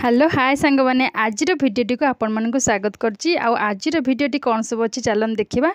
Hello hi सांग मैंने आज भिडियोटी को आपण मानक स्वागत करची। आज भिडियोटी कौन सब अच्छी चलन देखा।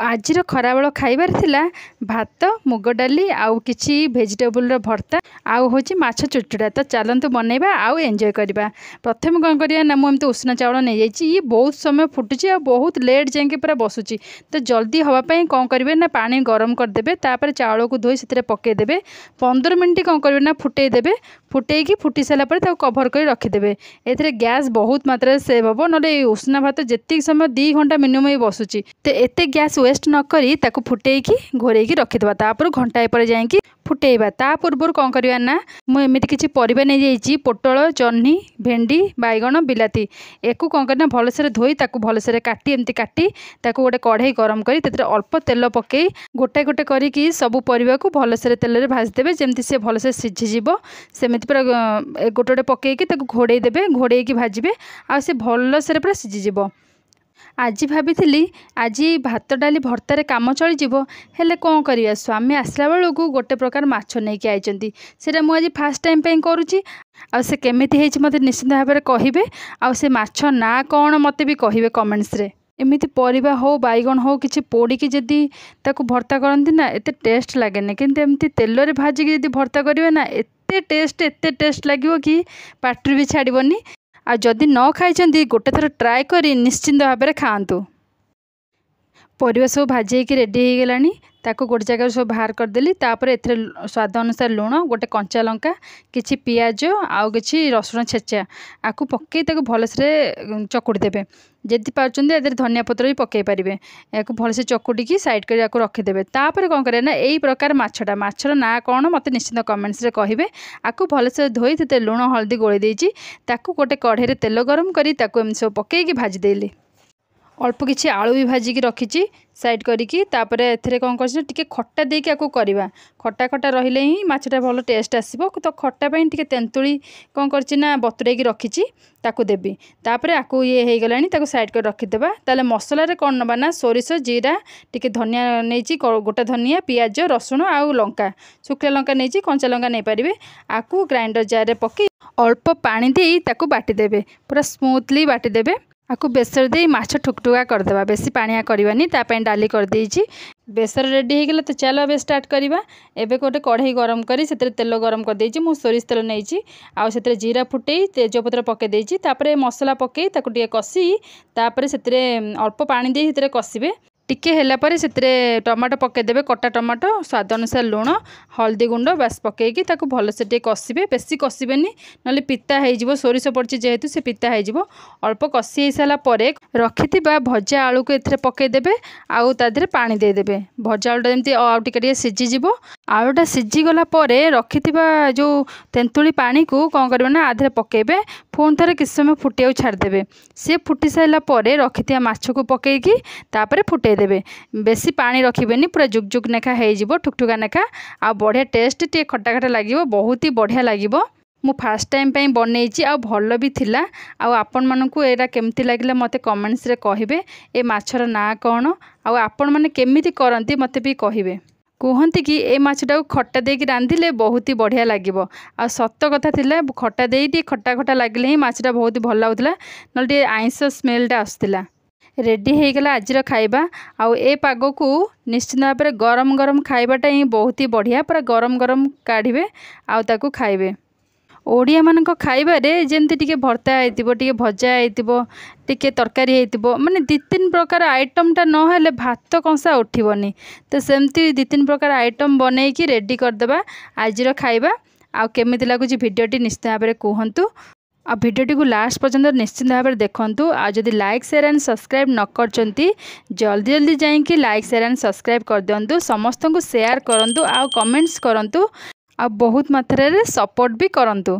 आज खराबेल खाइबार थिला भात मुग डाली आउ किछि भेजिटेबल भर्ता आउ होची माछ चुटचुड़ा। तो चलतु बनइबा आउ एंजॉय करबा। प्रथम कौन करिया ना मुझे उष्ण चावल नहीं जाइए, ये बहुत समय फुटुची आ बहुत लेट जाके पूरा बसुची। तो जल्दी हवापाई कौन करेंगे ना पानी गरम करदे, तापर चावल को धोई से पकईदे 15 मिनट कौन करेंगे ना फुटेदेवे। फुटेकी फुटी सारापर कभर कर रखिदे। एथिरे गैस बहुत मात्रा सेव हम ना उष्णा भात जी समय 2 घंटा मिनिमम बसुची। तो एत गैस वेस्ट नक फुटेकी घोरेकी रखिदे, तापर घंटाए पर जाइए फुटेबा। ता पूर्व कौन करवा ना मुझे किसी परिवा नहीं जाइए, पोटल जह्नी भेंडी बैगण बिलाती एकू कौन करना भलसे धोई भलसे काटी एमती काटी गोटे कढ़ई गरम करी अल्प तेल पकई गोटे गोटे करी सबू परिवा को भलसे तेल भाजदेवे जमती सी भलसे सीझीज। सेमती पूरा गोटे गोटे पकईकी घोड़े देवे, घोड़े भाजबे आ से भलसे पूरा सीझीज। आज भाभी आज भात डाली भर्तार कम चलीजो, हेले कौन करिया स्वामी आसला बेलू गोटे प्रकार माछ नहीं कि आइचंती। सेटा मुझे फास्ट टाइम पे करुची। आ से केमिति हेछि मते निश्चित भाव में कहिबे। आ से माछ ना कौन मते भी कहिबे कमेंट्स रे। एमिति परिबा हो बैगण हो किछि पोड़िकी जदि ताकू भर्ता करंती ना एते टेस्ट लागेनी, किंतु एमती तेल रे भाजिकी जदि भर्ता करिवे ना एते टेस्ट लागिवो कि पाटरी भी छाड़बनी। आ जदि न खाई गोटे थर ट्राए करी निश्चिंत भाव में खातु। परिवा सब भाजी रेडी हो गलानी, ताको गोटे जगह सब बाहर करदेली। तापर एथरे स्वाद अनुसार लुण, गोटे कंचा लंका, किछि पियाज आउ किछि रसुण छेचा आकु पकई भलसे चकुड़ी देबे। जदि पार्चंदी एदर धनिया पत्र भी पकई पारिबे। याकु भलसे चकुड़ी साइड कर याकु रखिदेबे। तापर कौन करे ना एई प्रकार माछटा माछर ना कौन मते निश्चित कमेंट्स रे कहिबे। आकु भलसे धोई ते लुण हल्दी गोळी देइची ताकु गोटे कढ़ई रे तेल गरम करी ताकु एम सब पकईकी भाजी देली। अल्प किछि आलू भी भाजिकी रखी साइड करिकी। तापर एथिरे कौन कर टिके खट्टा देके आकु करवा। खट्टा खट्टा रहिले ही माछटा भल टेस्ट आसीबो। तो खट्टा पई टिके तेंतुली कौन करछि ना बतुरेकी रखिछि ताकु देबी। तापर आकु ये हे गलानी ताकु साइड कर रखि देबा। ताले मसला रे कोन नबा ना सोरिष जीरा टिके धनिया नेछि, गोटा धनिया पियाज रसुण आउ लंका सुखला लंका नेछि, कंचा लंका नै परिबे। आकु ग्राइंडर जार रे पकी अल्प पानी देई ताकु बाटी देबे, पूरा स्मूथली बाटी देबे। आकु बेसर दे माछ ठुकठुका करदेबा, बेसी पानिया करवानी। तापाई डाली कर देइछि। बेसर रेडी हो गला। तो चलो अब स्टार्ट करवा। एबे गोटे कढ़ई गरम करी सेते तेल गरम कर देइछि। मु सोरिष तेल नेइछि आ सेते जीरा फुटेई तेजपत्र पके देइछि। तापरे मसला पके ताकु टिके कसी तापरे सेते अल्प पानी दे सेते कसिबे। टिके हेला परे सेते टमाटो पके देबे, कटा टमाटो स्वाद अनुसार लुण हल्दी गुंड बास पकेकी ताकु भलसे टिके कसिबे। बेसी कसिबेनी नले पिता हे जिवो, सोरिष पड़छि जेहेतु से पिता हे जिवो। अल्प कसी हे साला परे रखिथिबा भजा आलू को एथरे पके देबे आउ ता देरे पानी दे देबे। भजा आलूटा जेमति आउ टिके टिके सिझी जिवो। आलूटा सिझी गला परे रखिथिबा जो तेंतुली पानी को कौन करबे ना आधरे पकेबे। फोन थरे किछ समय फुटियाउ छाड़ देबे। से फुटी साइला परे रखिथिया माछ को पकेकी तापरे फुटे देबे। बेसी पानी रखिबेनी, पूरा जुक जुक नेखा हे जिवो, ठुकठुका नेखा आ बढ़िया टेस्ट टे खट्टा खट्टा लागिवो, बहुत ही बढ़िया लागिवो। मु फास्ट टाइम पे बनईची आ भल भी थिला। आ आपण मानकु एरा केमती लागिला मते कमेंट्स रे कहिबे। ए माछर ना कोन आ आपण माने केमिति करंती मते भी कहिबे। कहती कि ए माछटा खट्टा देके रांधिले बहुत ही बढ़िया लगिवो। आ सत कथा थिला, खट्टा देई खट्टा खट्टा लगिले ही माछटा बहुत ही भल लाଗୁଥିଲା, नले आइंस स्मेलटा आसुला। रेडी हो गला आज खाइबा। आउ ए पाग को निश्चित भाव में गरम गरम खाइबाटा ही बहुत ही बढ़िया। पूरा गरम गरम काढ़े आउ ताकू खाइबे। ओडिया मानक खाइबारे जेमती टिके भर्ता होइतिबो, टिके भजा होइतिबो, टिके तरकारी होइतिबो, माने 2-3 प्रकार आइटमटा न हेले भात कंसा उठिबनी। तो सेमती 2-3 प्रकार आइटम बनईकी रेडी करदेबा आजिर खाइबा। आ केमिति लागुची भिडियोटी निश्चित भाव में कहंतु। आ भिडियोटी को लास्ट पर्यंत निश्चित भाव में देखंतु। आ जदि लाइक शेयर एंड सब्सक्राइब न करचंती जल्दी जल्दी जाइए लाइक शेयर एंड सब्सक्राइब कर दियंतु। समस्त को शेयर करंतु आ कमेंट्स करंतु आ बहुत मात्रा रे सपोर्ट भी करंतु।